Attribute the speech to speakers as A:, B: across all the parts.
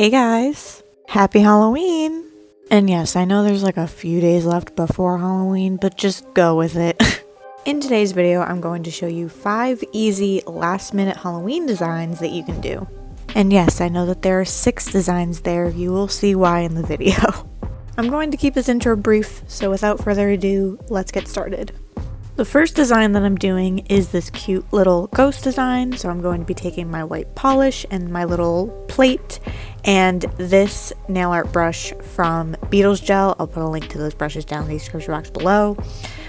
A: Hey guys, happy Halloween! And yes, I know there's like a few days left before Halloween, but just go with it. In today's video, I'm going to show you 5 easy last minute Halloween designs that you can do. And yes, I know that there are 6 designs there, you will see why in the video. I'm going to keep this intro brief, so without further ado, let's get started. The first design that I'm doing is this cute little ghost design, so I'm going to be taking my white polish and my little plate and this nail art brush from Beetles Gel. I'll put a link to those brushes down in the description box below.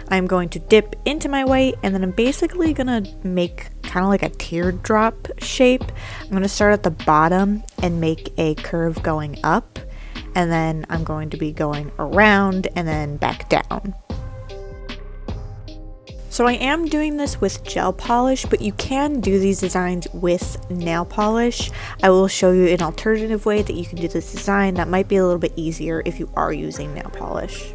A: I'm going to dip into my white and then I'm basically gonna make kind of like a teardrop shape. I'm going to start at the bottom and make a curve going up, and then I'm going to be going around and then back down. So I am doing this with gel polish, but you can do these designs with nail polish. I will show you an alternative way that you can do this design that might be a little bit easier if you are using nail polish.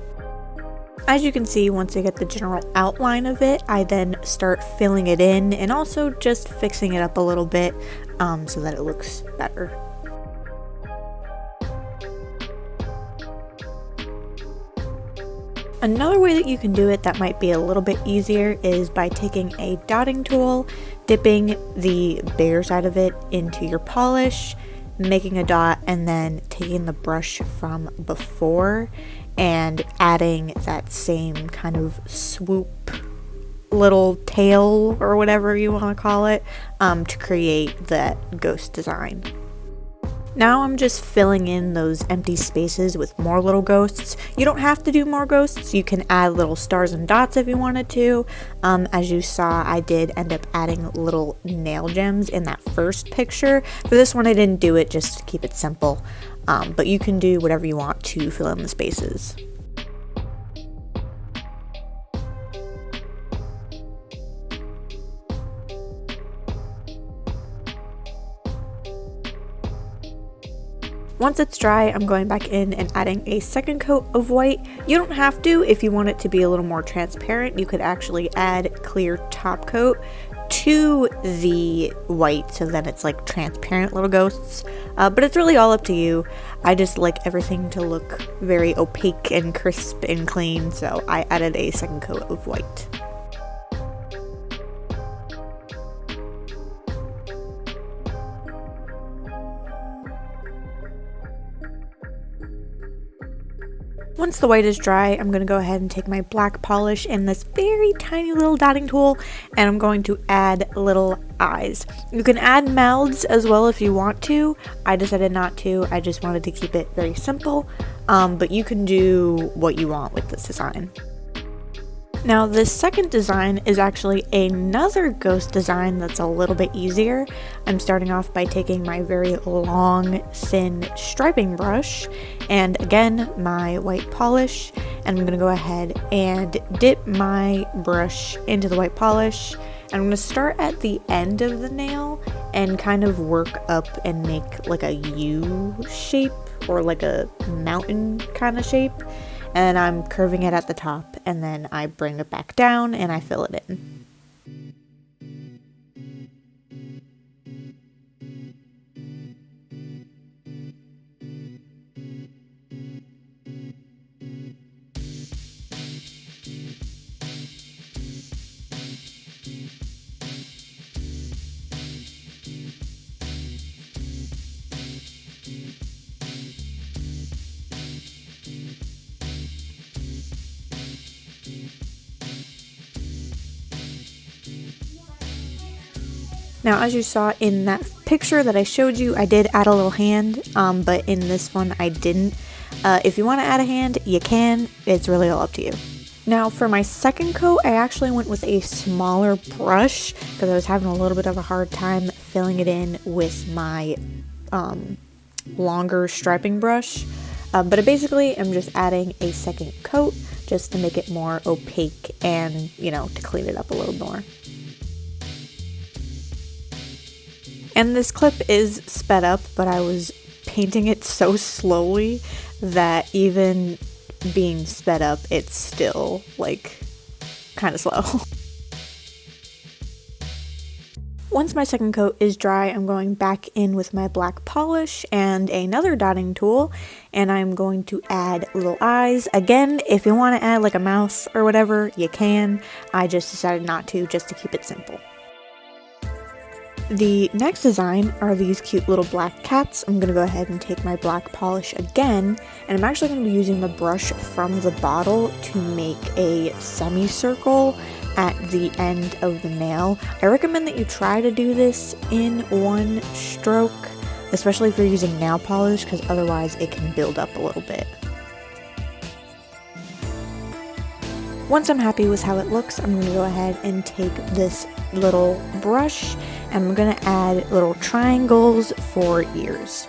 A: As you can see, once I get the general outline of it, I then start filling it in and also just fixing it up a little bit so that it looks better. Another way that you can do it that might be a little bit easier is by taking a dotting tool, dipping the bigger side of it into your polish, making a dot, and then taking the brush from before and adding that same kind of swoop little tail or whatever you want to call it to create that ghost design. Now I'm just filling in those empty spaces with more little ghosts. You don't have to do more ghosts, you can add little stars and dots if you wanted to. As you saw, I did end up adding little nail gems in that first picture. For this one I didn't do it just to keep it simple, but you can do whatever you want to fill in the spaces. Once it's dry, I'm going back in and adding a second coat of white. You don't have to. If you want it to be a little more transparent, you could actually add clear top coat to the white so then it's like transparent little ghosts. But it's really all up to you. I just like everything to look very opaque and crisp and clean, so I added a second coat of white. Once the white is dry, I'm going to go ahead and take my black polish and this very tiny little dotting tool, and I'm going to add little eyes. You can add mouths as well if you want to. I decided not to. I just wanted to keep it very simple, but you can do what you want with this design. Now this second design is actually another ghost design that's a little bit easier. I'm starting off by taking my very long, thin striping brush and again my white polish, and I'm going to go ahead and dip my brush into the white polish. I'm going to start at the end of the nail and kind of work up and make like a U shape or like a mountain kind of shape. And I'm curving it at the top, and then I bring it back down and I fill it in. Now, as you saw in that picture that I showed you, I did add a little hand, but in this one I didn't. If you want to add a hand, you can. It's really all up to you. Now, for my second coat, I actually went with a smaller brush because I was having a little bit of a hard time filling it in with my longer striping brush. But I basically am just adding a second coat just to make it more opaque and, you know, to clean it up a little more. And this clip is sped up, but I was painting it so slowly that even being sped up, it's still like kind of slow. Once my second coat is dry, I'm going back in with my black polish and another dotting tool, and I'm going to add little eyes. Again, if you want to add like a mouth or whatever, you can. I just decided not to, just to keep it simple. The next design are these cute little black cats. I'm going to go ahead and take my black polish again, and I'm actually going to be using the brush from the bottle to make a semicircle at the end of the nail. I recommend that you try to do this in one stroke, especially if you're using nail polish, because otherwise it can build up a little bit. Once I'm happy with how it looks, I'm going to go ahead and take this little brush and I'm going to add little triangles for ears.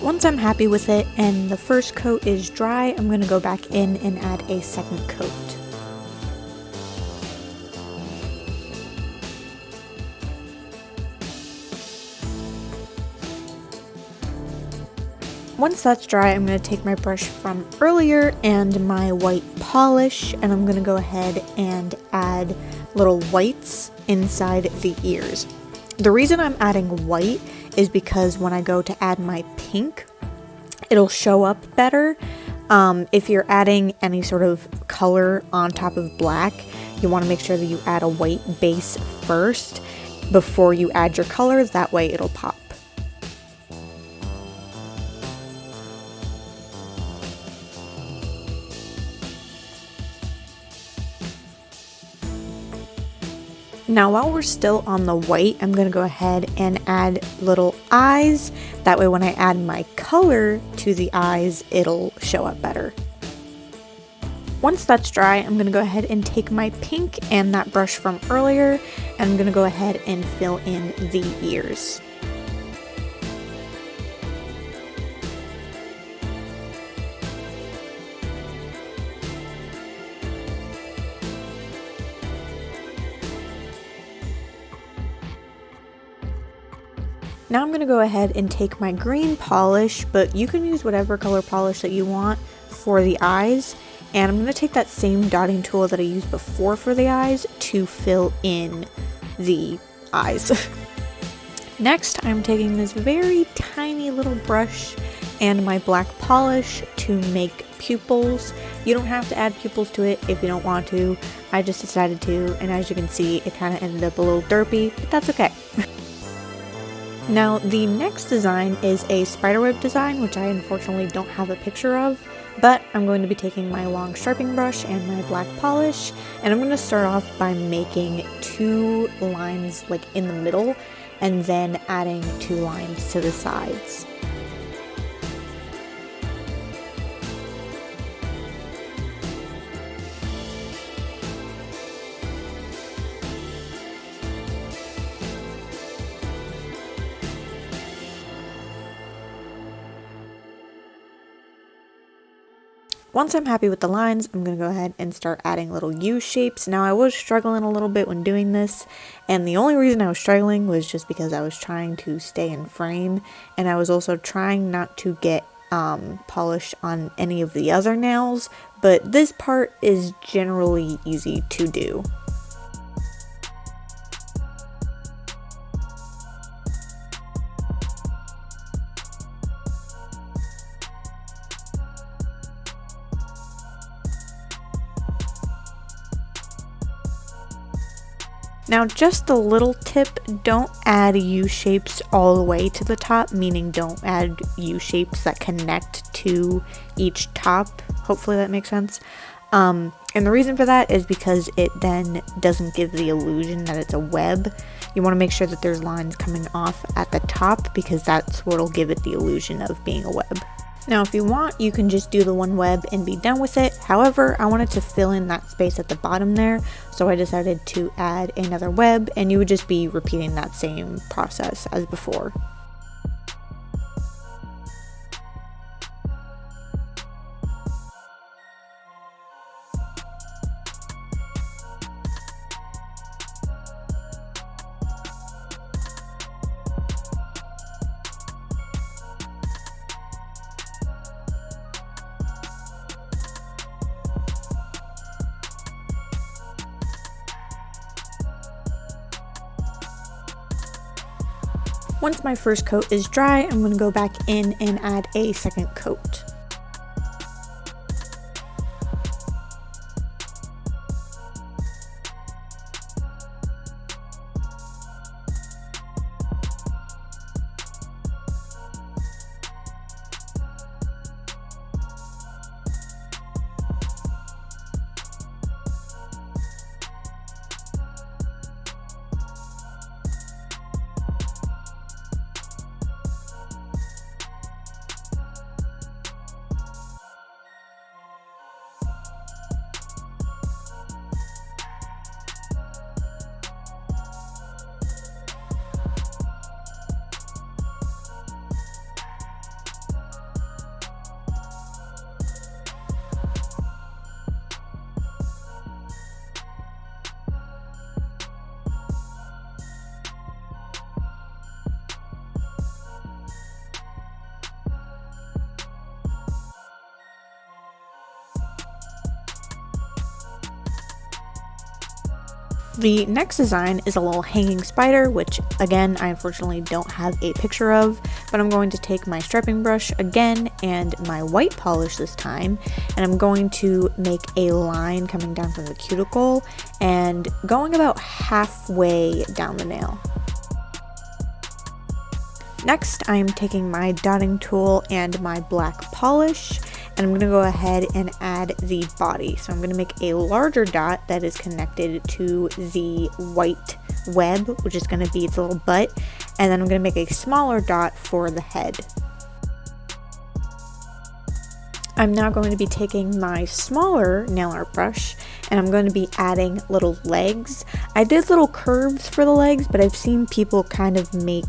A: Once I'm happy with it and the first coat is dry, I'm going to go back in and add a second coat. Once that's dry, I'm going to take my brush from earlier and my white polish, and I'm going to go ahead and add little whites inside the ears. The reason I'm adding white is because when I go to add my pink, it'll show up better. If you're adding any sort of color on top of black, you want to make sure that you add a white base first before you add your color, that way it'll pop. Now while we're still on the white, I'm going to go ahead and add little eyes. That way when I add my color to the eyes, it'll show up better. Once that's dry, I'm going to go ahead and take my pink and that brush from earlier, and I'm going to go ahead and fill in the ears. Now I'm going to go ahead and take my green polish, but you can use whatever color polish that you want for the eyes. And I'm going to take that same dotting tool that I used before for the eyes to fill in the eyes. Next, I'm taking this very tiny little brush and my black polish to make pupils. You don't have to add pupils to it if you don't want to. I just decided to, and as you can see, it kind of ended up a little derpy, but that's okay. Now, the next design is a spiderweb design, which I unfortunately don't have a picture of, but I'm going to be taking my long striping brush and my black polish, and I'm going to start off by making 2 lines like in the middle, and then adding 2 lines to the sides. Once I'm happy with the lines, I'm going to go ahead and start adding little U shapes. Now I was struggling a little bit when doing this, and the only reason I was struggling was just because I was trying to stay in frame, and I was also trying not to get polish on any of the other nails, but this part is generally easy to do. Now just a little tip, don't add U-shapes all the way to the top, meaning don't add U-shapes that connect to each top. Hopefully that makes sense. And the reason for that is because it then doesn't give the illusion that it's a web. You want to make sure that there's lines coming off at the top because that's what'll give it the illusion of being a web. Now if you want, you can just do the one web and be done with it. However, I wanted to fill in that space at the bottom there, so I decided to add another web, and you would just be repeating that same process as before. Once my first coat is dry, I'm going to go back in and add a second coat. The next design is a little hanging spider, which again, I unfortunately don't have a picture of, but I'm going to take my striping brush again and my white polish this time, and I'm going to make a line coming down from the cuticle and going about halfway down the nail. Next, I'm taking my dotting tool and my black polish, and I'm going to go ahead and add the body. So I'm going to make a larger dot that is connected to the white web, which is going to be its little butt, and then I'm going to make a smaller dot for the head. I'm now going to be taking my smaller nail art brush and I'm going to be adding little legs. I did little curves for the legs, but I've seen people kind of make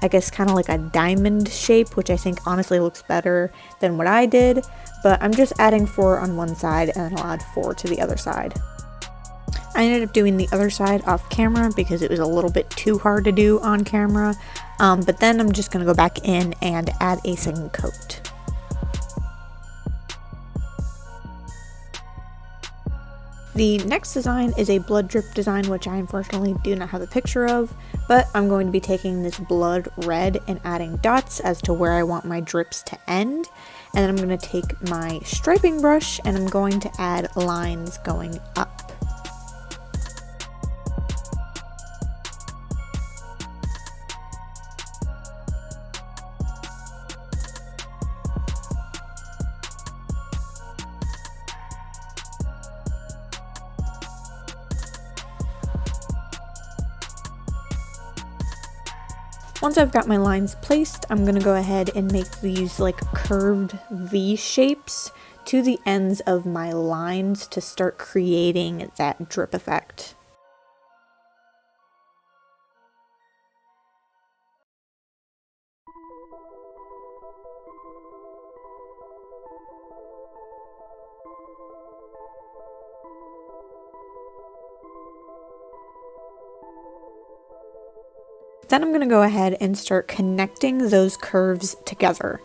A: I guess kind of like a diamond shape, which I think honestly looks better than what I did, but I'm just adding 4 on one side and then I'll add 4 to the other side. I ended up doing the other side off camera because it was a little bit too hard to do on camera, but then I'm just going to go back in and add a second coat. The next design is a blood drip design, which I unfortunately do not have a picture of, but I'm going to be taking this blood red and adding dots as to where I want my drips to end. And then I'm going to take my striping brush and I'm going to add lines going up. Once I've got my lines placed, I'm going to go ahead and make these like curved V shapes to the ends of my lines to start creating that drip effect. Then I'm going to go ahead and start connecting those curves together.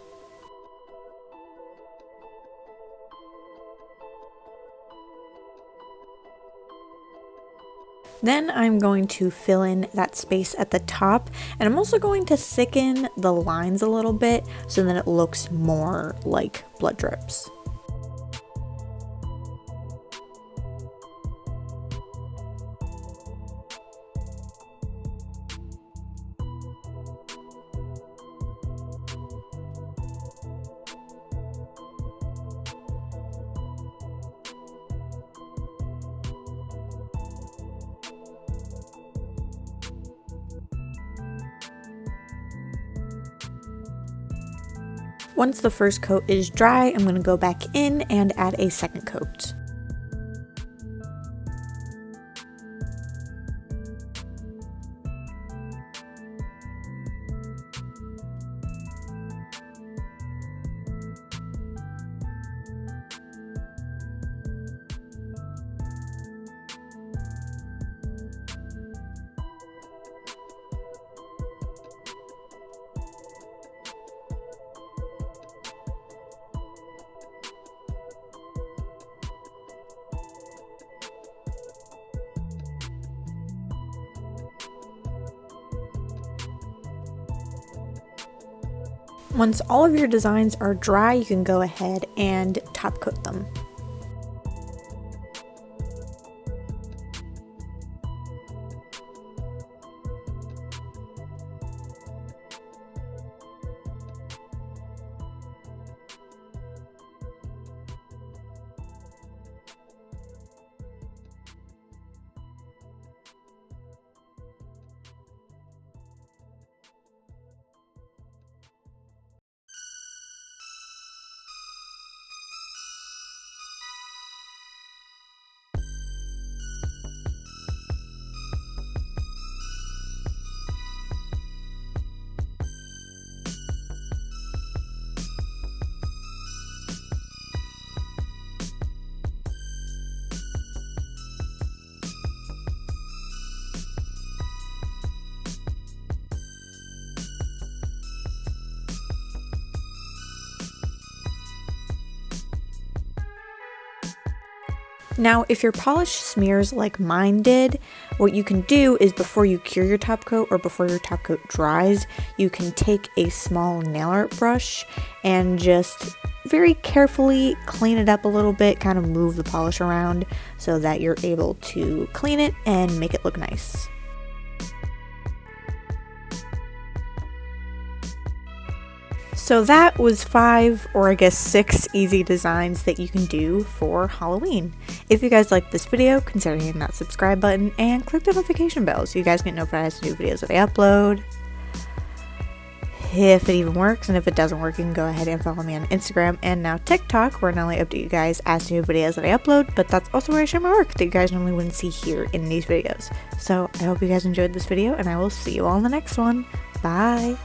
A: Then I'm going to fill in that space at the top, and I'm also going to thicken the lines a little bit so that it looks more like blood drips. Once the first coat is dry, I'm going to go back in and add a second coat. Once all of your designs are dry, you can go ahead and top coat them. Now, if your polish smears like mine did, what you can do is before you cure your top coat or before your top coat dries, you can take a small nail art brush and just very carefully clean it up a little bit, kind of move the polish around so that you're able to clean it and make it look nice. So that was 5 or I guess 6 easy designs that you can do for Halloween. If you guys liked this video, consider hitting that subscribe button and click the notification bell so you guys get notified as to new videos that I upload. If it even works, and if it doesn't work, you can go ahead and follow me on Instagram and now TikTok, where I not only update you guys as to new videos that I upload, but that's also where I share my work that you guys normally wouldn't see here in these videos. So I hope you guys enjoyed this video, and I will see you all in the next one. Bye!